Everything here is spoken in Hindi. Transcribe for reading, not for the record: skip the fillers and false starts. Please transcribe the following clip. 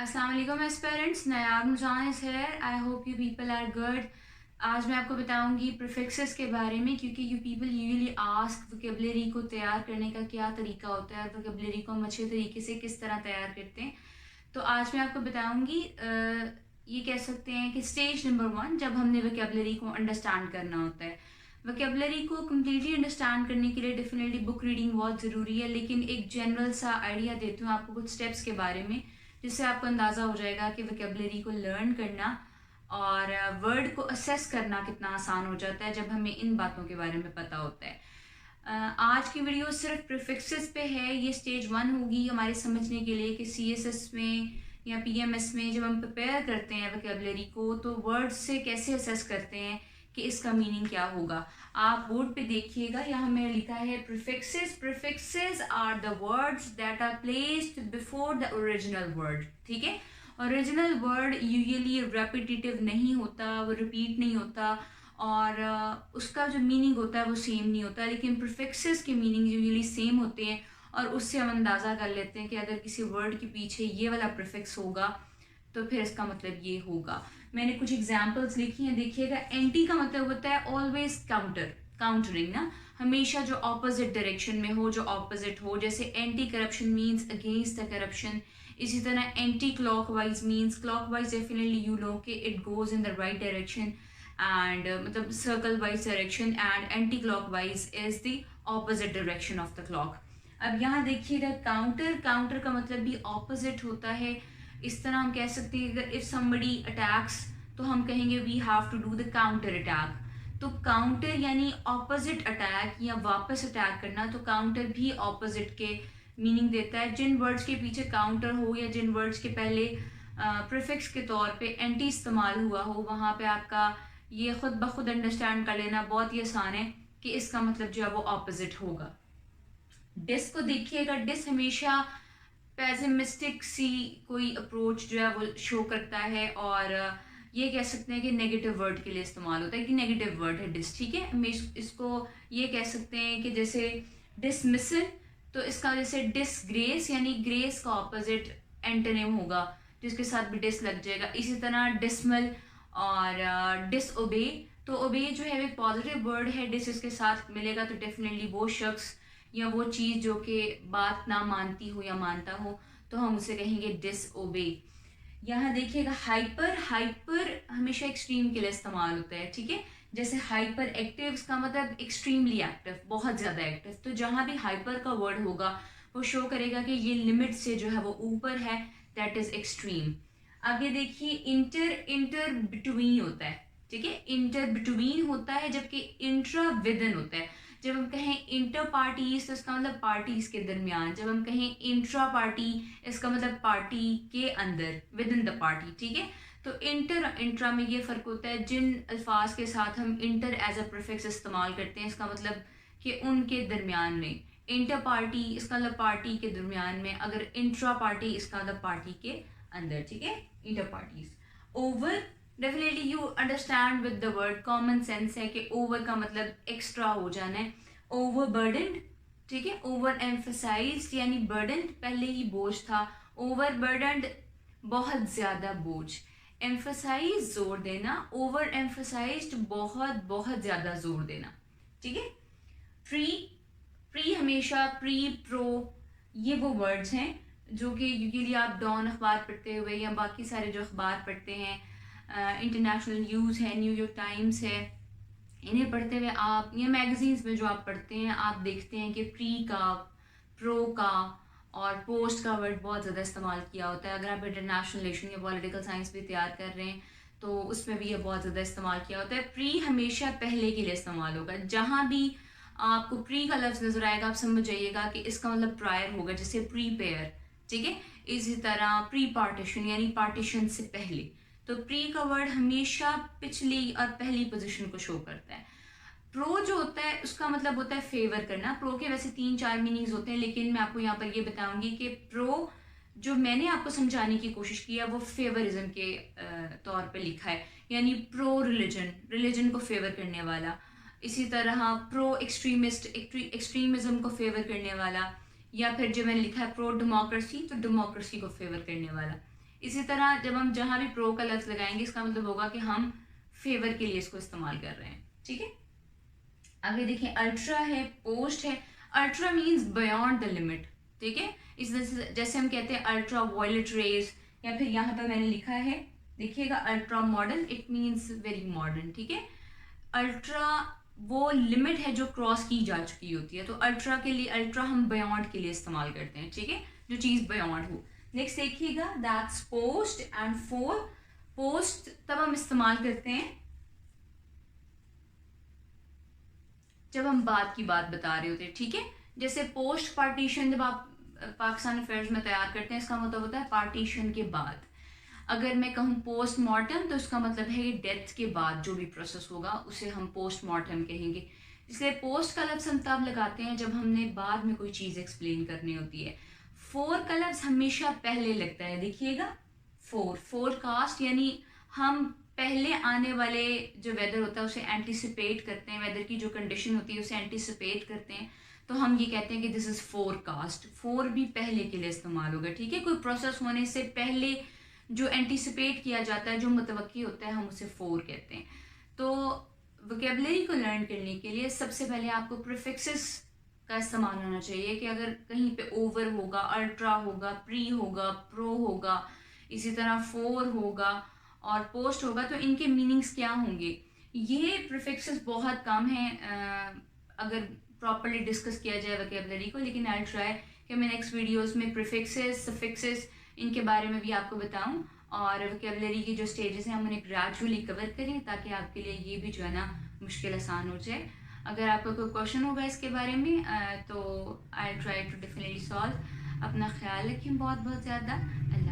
अस्सलाम वालेकुम aspirants, Nayab Nujan is here. I hope you people are good. आज मैं आपको बताऊंगी प्रीफिक्सेस के बारे में, क्योंकि you people usually ask vocabulary को तैयार करने का क्या तरीका होता है और वोकेबलरी को हम अच्छे तरीके से किस तरह तैयार करते हैं। तो आज मैं आपको बताऊंगी ये कह सकते हैं कि स्टेज नंबर 1, जब हमने वोकेबलरी को अंडरस्टैंड करना होता है। वोकेबलरी को कम्प्लीटली अंडरस्टैंड करने के लिए डेफिनेटली बुक रीडिंग बहुत ज़रूरी है, लेकिन एक जनरल सा आइडिया देती हूँ आपको कुछ स्टेप्स के बारे में, जिससे आपको अंदाज़ा हो जाएगा कि वोकेबलरी को लर्न करना और वर्ड को असेस करना कितना आसान हो जाता है जब हमें इन बातों के बारे में पता होता है। आज की वीडियो सिर्फ प्रीफिक्सेस पे है। ये स्टेज 1 होगी हमारे समझने के लिए कि सीएसएस में या पीएमएस में जब हम प्रिपेयर करते हैं वोकेबलरी को, तो वर्ड्स से कैसे असेस करते हैं कि इसका मीनिंग क्या होगा। आप बोर्ड पे देखिएगा, यहाँ में लिखा है prefixes. Prefixes are the words that are placed before the original word. ठीक है, ओरिजिनल वर्ड यूजुअली रेपिटेटिव नहीं होता, वो रिपीट नहीं होता और उसका जो मीनिंग होता है वो सेम नहीं होता, लेकिन प्रीफिक्सेस के मीनिंग यूजुअली सेम होते हैं और उससे हम अंदाज़ा कर लेते हैं कि अगर किसी वर्ड के पीछे ये वाला प्रीफिक्स होगा तो फिर इसका मतलब ये होगा। मैंने कुछ एग्जांपल्स लिखी हैं, देखिएगा। एंटी का मतलब होता है ऑलवेज काउंटर, काउंटरिंग ना, हमेशा जो ऑपोजिट डायरेक्शन में हो, जो ऑपोजिट हो। जैसे anti corruption means against the corruption. इसी तरह anti clockwise means clockwise definitely you know कि it goes in the right direction and मतलब circle wise direction, and anti clockwise is the opposite direction of the clock. अब यहाँ देखिएगा काउंटर, काउंटर का मतलब भी ऑपोजिट होता है। इस तरह हम कह सकते हैं अगर इफ समबडी अटैक्स तो हम कहेंगे we have to do the counter attack. तो काउंटर यानी ऑपोजिट अटैक या वापस अटैक करना, तो काउंटर भी ऑपोजिट के मीनिंग देता है। जिन वर्ड्स के पीछे काउंटर हो या जिन वर्ड्स के पहले प्रीफिक्स के तौर पे एंटी इस्तेमाल हुआ हो, वहाँ पे आपका ये खुद ब खुद अंडरस्टैंड कर लेना बहुत ही आसान है कि इसका मतलब जो है वो ऑपोजिट होगा। डिस को देखिएगा, डिस हमेशा पेसिमिस्टिक सी कोई अप्रोच जो है वो शो करता है और ये कह सकते हैं कि नेगेटिव वर्ड के लिए इस्तेमाल होता है कि नेगेटिव वर्ड है डिस। ठीक है, हम इसको ये कह सकते हैं कि जैसे डिसमिसल, तो इसका जैसे डिसग्रेस यानी ग्रेस का ऑपोजिट एंटोनिम होगा जिसके साथ भी डिस लग जाएगा। इसी तरह डिसमल और डिसओबे, तो ओबे जो है एक पॉजिटिव वर्ड है, डिस इसके साथ मिलेगा तो डेफिनेटली वो शख्स या वो चीज़ जो कि बात ना मानती हो या मानता हो, तो हम उसे कहेंगे डिसओबे। यहाँ देखिएगा हाइपर, हाइपर हमेशा एक्सट्रीम के लिए इस्तेमाल होता है। ठीक है, जैसे हाइपर एक्टिव का मतलब एक्सट्रीमली एक्टिव, बहुत ज़्यादा एक्टिव। तो जहाँ भी हाइपर का वर्ड होगा वो शो करेगा कि ये लिमिट से जो है वो ऊपर है, दैट इज एक्सट्रीम। आगे देखिए इंटर, इंटर बिटवीन होता है। ठीक है, इंटर बिटवीन होता है, जबकि इंट्रा विदन होता है। जब हम कहें इंटर पार्टीज तो इसका मतलब पार्टीज के दरमियान। जब हम कहें इंट्रा पार्टी इसका मतलब पार्टी के अंदर, विद इन द पार्टी। ठीक है, तो इंटर इंट्रा में ये फ़र्क होता है। जिन अल्फाज के साथ हम इंटर एज अ प्रीफिक्स इस्तेमाल करते हैं, इसका मतलब कि उनके दरमियान में। इंटर पार्टी इसका मतलब पार्टी के दरमियान में, अगर इंट्रा पार्टी इसका मतलब पार्टी के अंदर। ठीक है, inter parties. Over, definitely you understand with the word, common sense है कि ओवर का मतलब एक्स्ट्रा हो जाना है। ओवर बर्डनड, ठीक है, ओवर एम्फसाइज्ड यानी बर्डन पहले ही बोझ था, ओवर बर्डनड बहुत ज्यादा बोझ। एम्फसाइज जोर देना, ओवर एम्फसाइज्ड बहुत बहुत ज्यादा जोर देना। ठीक है, प्री, प्री हमेशा प्री प्रो ये वो वर्ड्स हैं जो कि यूजुअली आप डॉन अखबार पढ़ते हुए या बाकी सारे जो अखबार पढ़ते हैं, इंटरनेशनल न्यूज़ है, न्यूयॉर्क टाइम्स है, इन्हें पढ़ते हुए आप या मैगजीन्स में जो आप पढ़ते हैं आप देखते हैं कि प्री का, प्रो का और पोस्ट का वर्ड बहुत ज़्यादा इस्तेमाल किया होता है। अगर आप इंटरनेशनल रिलेशन या पॉलिटिकल साइंस भी तैयार कर रहे हैं तो उसमें भी ये बहुत ज़्यादा इस्तेमाल किया होता है। प्री हमेशा पहले के लिए इस्तेमाल होगा। जहाँ भी आपको प्री का लफ्ज़ नज़र आएगा आप समझ जाइएगा कि इसका मतलब प्रायर होगा, जैसे प्रीपेयर। ठीक है, इसी तरह प्री पार्टीशन यानी पार्टीशन से पहले। तो प्री का वर्ड हमेशा पिछली और पहली पोजीशन को शो करता है। प्रो जो होता है उसका मतलब होता है फेवर करना। प्रो के वैसे 3-4 मीनिंग्स होते हैं, लेकिन मैं आपको यहाँ पर ये बताऊंगी कि प्रो जो मैंने आपको समझाने की कोशिश की है वो फेवरिज्म के तौर पे लिखा है, यानी प्रो रिलीजन, रिलीजन को फेवर करने वाला। इसी तरह प्रो एक्सट्रीमिस्ट, एक्सट्रीमिज्म को फेवर करने वाला। या फिर जो मैंने लिखा है प्रो डेमोक्रेसी, तो डेमोक्रेसी को फेवर करने वाला। इसी तरह जब हम जहाँ भी प्रो का लफ्ज़ लगाएंगे इसका मतलब होगा कि हम फेवर के लिए इसको इस्तेमाल कर रहे हैं, ठीक है। आगे देखिए अल्ट्रा है, पोस्ट है। Ultra means beyond the limit, ठीक है। इस जैसे हम कहते हैं अल्ट्रा वायलेट रेज, या फिर यहाँ पर मैंने लिखा है देखिएगा ultra modern, it means very modern, ठीक है। अल्ट्रा वो लिमिट है जो क्रॉस की जा चुकी होती है, तो अल्ट्रा के लिए, अल्ट्रा हम बियॉन्ड के लिए इस्तेमाल करते हैं, ठीक है, जो चीज़ बियॉन्ड हो। नेक्स्ट देखिएगा that's post and four. Post तब हम इस्तेमाल करते हैं जब हम बात की बात बता रहे होते हैं, ठीक है। जैसे पोस्ट पार्टीशन जब आप पाकिस्तान अफेयर्स में तैयार करते हैं, इसका मतलब होता है पार्टीशन के बाद। अगर मैं कहूँ पोस्टमार्टम तो इसका मतलब है कि डेथ के बाद जो भी प्रोसेस होगा उसे हम पोस्टमार्टम कहेंगे। इसलिए पोस्ट का लफ्ज़ हम तब लगाते हैं जब हमने बाद में कोई चीज़ एक्सप्लेन करनी होती है। फोर का लफ्ज़ हमेशा पहले लगता है, देखिएगा फोरकास्ट, यानी हम पहले आने वाले जो वेदर होता है उसे एंटिसिपेट करते हैं, वेदर की जो कंडीशन होती है उसे एंटिसिपेट करते हैं, तो हम ये कहते हैं कि दिस इज़ फोरकास्ट। फोर भी पहले के लिए इस्तेमाल होगा, ठीक है। कोई प्रोसेस होने से पहले जो एंटिसिपेट किया जाता है, जो मुतवक्की होता है, हम उसे फोर कहते हैं। तो वोकेबलरी को लर्न करने के लिए सबसे पहले आपको प्रीफिक्सेस का इस्तेमाल होना चाहिए कि अगर कहीं पे ओवर होगा, अल्ट्रा होगा, प्री होगा, प्रो होगा, इसी तरह फोर होगा और पोस्ट होगा, तो इनके मीनिंग्स क्या होंगे। ये प्रीफिक्सेस बहुत कम हैं अगर प्रॉपरली डिस्कस किया जाए वोकेबलरी को, लेकिन आई ट्राई कि मैं नेक्स्ट वीडियोस में प्रीफिक्सेस, सफिक्सेस इनके बारे में भी आपको बताऊं, और वोकेबलरी की जो स्टेजेस हैं हम उन्हें ग्रेजुअली कवर करें ताकि आपके लिए ये भी जो है ना मुश्किल आसान हो जाए। अगर आपका कोई क्वेश्चन होगा इसके बारे में तो I try to definitely solve. अपना ख्याल रखें बहुत बहुत ज़्यादा। अल्लाह।